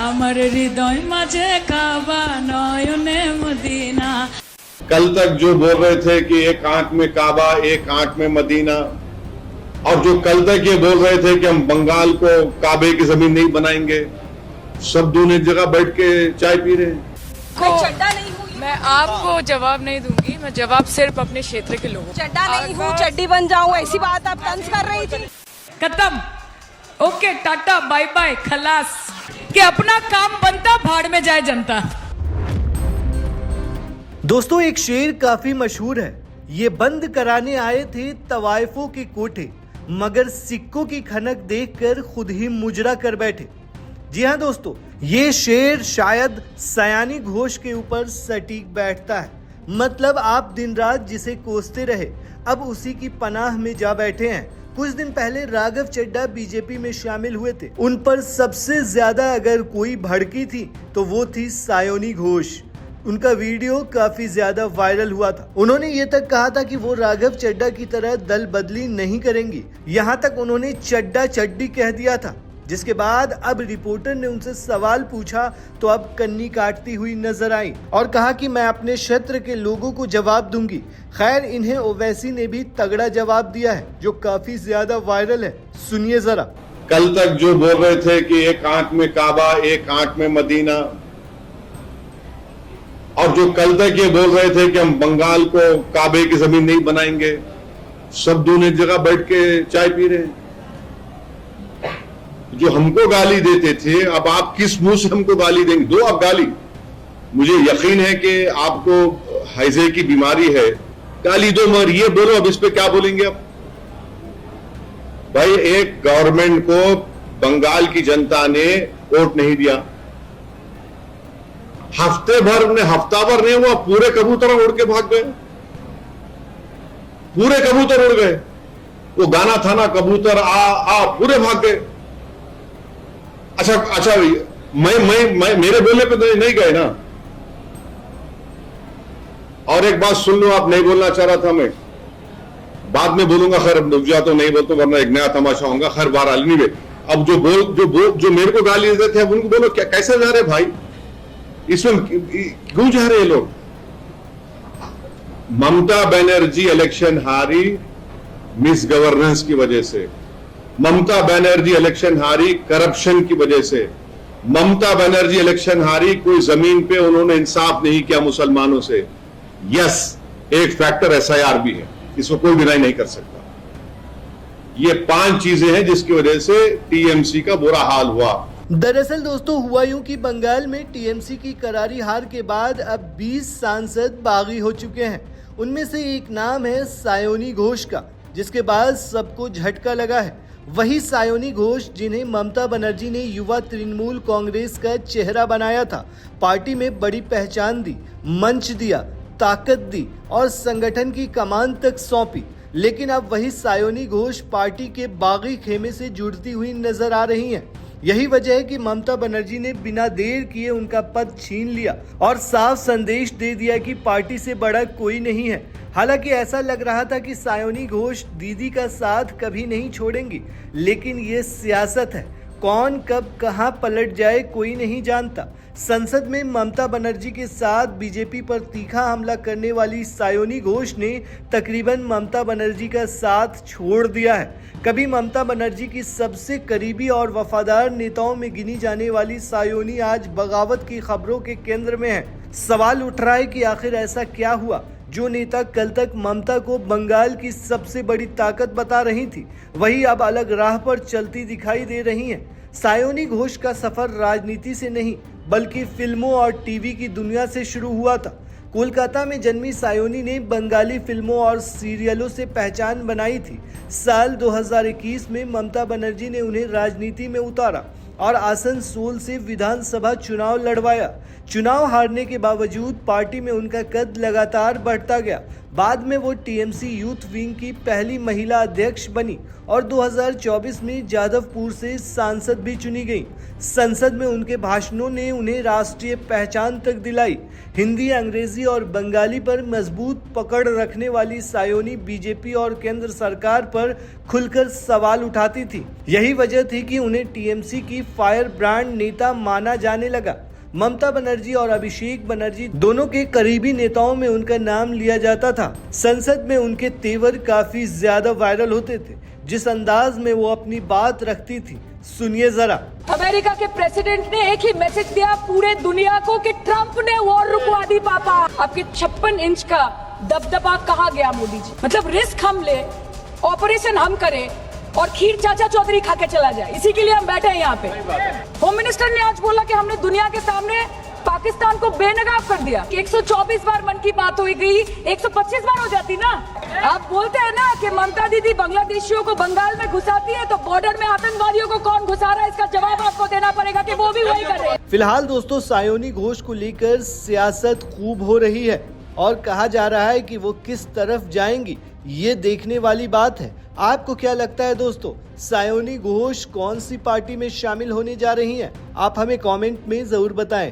আমার হৃদয় মাঝে কাবা নয়নে মদিনা। कल तक जो बोल रहे थे कि एक आंख में काबा एक आंख में मदीना, और जो कल तक ये बोल रहे थे कि हम बंगाल को काबे की जमीन नहीं बनाएंगे, सब दोनों एक जगह बैठ के चाय पी रहे हैं। मैं चड्डा नहीं हूँ, मैं आपको जवाब नहीं दूंगी, मैं जवाब सिर्फ अपने क्षेत्र के लोगों को। चड्डा नहीं हूँ, चड्डी बन जाऊँ, ऐसी बात आप तंज कर रही थी। खत्म, ओके, टाटा बाय बाय, खलास। कि अपना काम बनता, भाड़ में जाए जनता। दोस्तों, एक शेर काफी मशहूर है। ये बंद कराने आए थे तवाइफों के कोठे, मगर सिक्कों की खनक देखकर खुद ही मुजरा कर बैठे। जी हाँ दोस्तों, ये शेर शायद सयानी घोष के ऊपर सटीक बैठता है। मतलब आप दिन रात जिसे कोसते रहे, अब उसी की पनाह में जा बैठे हैं। कुछ दिन पहले राघव चड्ढा बीजेपी में शामिल हुए थे। उन पर सबसे ज्यादा अगर कोई भड़की थी तो वो थी सयानी घोष। उनका वीडियो काफी ज्यादा वायरल हुआ था। उन्होंने ये तक कहा था कि वो राघव चड्ढा की तरह दल बदली नहीं करेंगी। यहाँ तक उन्होंने चड्ढा चड्डी कह दिया था। जिसके बाद अब रिपोर्टर ने उनसे सवाल पूछा तो अब कन्नी काटती हुई नजर आई और कहा कि मैं अपने क्षेत्र के लोगों को जवाब दूंगी। खैर, इन्हें ओवैसी ने भी तगड़ा जवाब दिया है जो काफी ज्यादा वायरल है। सुनिए जरा। कल तक जो बोल रहे थे कि एक आंख में काबा एक आंख में मदीना, और जो कल तक ये बोल रहे थे कि हम बंगाल को काबे की जमीन नहीं बनाएंगे, सब दोनों एक जगह बैठ के चाय पी रहे हैं। जो हमको गाली देते थे, अब आप किस मुंह से हमको गाली देंगे? दो आप गाली। मुझे यकीन है कि आपको हैजे की बीमारी है, गाली दो, मगर ये बोलो अब इस पे क्या बोलेंगे आप? भाई, एक गवर्नमेंट को बंगाल की जनता ने वोट नहीं दिया, हफ्ता भर नहीं हुआ, पूरे कबूतर उड़ के भाग गए। पूरे कबूतर उड़ गए। वो गाना था ना, कबूतर आ आ, पूरे भाग गए। अच्छा, मैं मेरे बोलने पे तो नहीं गए ना। और एक बात सुन लो, आप नहीं बोलना चाह रहा था, मैं बाद में बोलूंगा। खैर, रुक जा तो नहीं बोलता, वरना एक नया तमाशा होगा। खैर, बहरहाल नहीं। अब जो मेरे को गाली देते थे, अब उनको बोलो क्या, कैसे जा रहे भाई? इसमें क्यों जा रहे हैं लोग? ममता बनर्जी इलेक्शन हारी मिस गवर्नेंस की वजह से। ममता बनर्जी इलेक्शन हारी करप्शन की वजह से। ममता बनर्जी इलेक्शन हारी कोई जमीन पे उन्होंने इंसाफ नहीं किया मुसलमानों से। यस, एक फैक्टर एसआईआर भी है, इसको कोई डिनाई नहीं कर सकता। ये 5 चीजें हैं जिसकी वजह से टीएमसी का बुरा हाल हुआ। दरअसल दोस्तों, हुआ यूं कि बंगाल में टीएमसी की करारी हार के बाद अब 20 सांसद बागी हो चुके हैं। उनमें से एक नाम है सयानी घोष का, जिसके बाद सबको झटका लगा है। वही सयानी घोष जिन्हें ममता बनर्जी ने युवा तृणमूल कांग्रेस का चेहरा बनाया था, पार्टी में बड़ी पहचान दी, मंच दिया, ताकत दी और संगठन की कमान तक सौंपी। लेकिन अब वही सयानी घोष पार्टी के बागी खेमे से जुड़ती हुई नजर आ रही हैं। यही वजह है कि ममता बनर्जी ने बिना देर किए उनका पद छीन लिया और साफ संदेश दे दिया कि पार्टी से बड़ा कोई नहीं है। हालांकि ऐसा लग रहा था कि सयानी घोष दीदी का साथ कभी नहीं छोड़ेंगी, लेकिन ये सियासत है, कौन कब कहां पलट जाए कोई नहीं जानता। संसद में ममता बनर्जी के साथ बीजेपी पर तीखा हमला करने वाली सयानी घोष ने तकरीबन ममता बनर्जी का साथ छोड़ दिया है। कभी ममता बनर्जी की सबसे करीबी और वफादार नेताओं में गिनी जाने वाली सयानी आज बगावत की खबरों के केंद्र में है। सवाल उठ रहा है कि आखिर ऐसा क्या हुआ जो नेता कल तक ममता को बंगाल की सबसे बड़ी ताकत बता रही थी, वही अब अलग राह पर चलती दिखाई दे रही हैं। सयानी घोष का सफर राजनीति से नहीं बल्कि फिल्मों और टीवी की दुनिया से शुरू हुआ था। कोलकाता में जन्मी सयानी ने बंगाली फिल्मों और सीरियलों से पहचान बनाई थी। साल 2021 में ममता बनर्जी ने उन्हें राजनीति में उतारा और आसनसोल से विधानसभा चुनाव लड़वाया। चुनाव हारने के बावजूद पार्टी में उनका कद लगातार बढ़ता गया। बाद में वो टीएमसी यूथ विंग की पहली महिला अध्यक्ष बनी और 2024 में जादवपुर से सांसद भी चुनी गई। संसद में उनके भाषणों ने उन्हें राष्ट्रीय पहचान तक दिलाई। हिंदी, अंग्रेजी और बंगाली पर मजबूत पकड़ रखने वाली सायोनी बीजेपी और केंद्र सरकार पर खुलकर सवाल उठाती थी। यही वजह थी कि उन्हें टीएमसी की फायर ब्रांड नेता माना जाने लगा। ममता बनर्जी और अभिषेक बनर्जी दोनों के करीबी नेताओं में उनका नाम लिया जाता था। संसद में उनके तेवर काफी ज्यादा वायरल होते थे। जिस अंदाज में वो अपनी बात रखती थी, सुनिए जरा। अमेरिका के प्रेसिडेंट ने एक ही मैसेज दिया पूरे दुनिया को कि ट्रंप ने वॉर रुकवा दी पापा। आपके 56 इंच का दबदबा कहाँ गया मोदी जी? मतलब रिस्क हम ले, ऑपरेशन हम करें और खीर चाचा चौधरी खा के चला जाए, इसी के लिए हम बैठे हैं यहाँ पे। होम मिनिस्टर ने आज बोला कि हमने दुनिया के सामने पाकिस्तान को बेनकाब कर दिया। 124 बार मन की बात हुई गई, 125 बार हो जाती ना। आप बोलते हैं ना कि ममता दीदी बांग्लादेशियों को बंगाल में घुसाती है, तो बॉर्डर में आतंकवादियों को कौन घुसा रहा है, इसका जवाब आपको देना पड़ेगा कि वो भी वही कर रहे हैं। फिलहाल दोस्तों, सायोनी घोष को लेकर सियासत खूब हो रही है और कहा जा रहा है कि वो किस तरफ जाएंगी, ये देखने वाली बात है। आपको क्या लगता है दोस्तों, सायोनी घोष कौन सी पार्टी में शामिल होने जा रही हैं? आप हमें कमेंट में जरूर बताएं।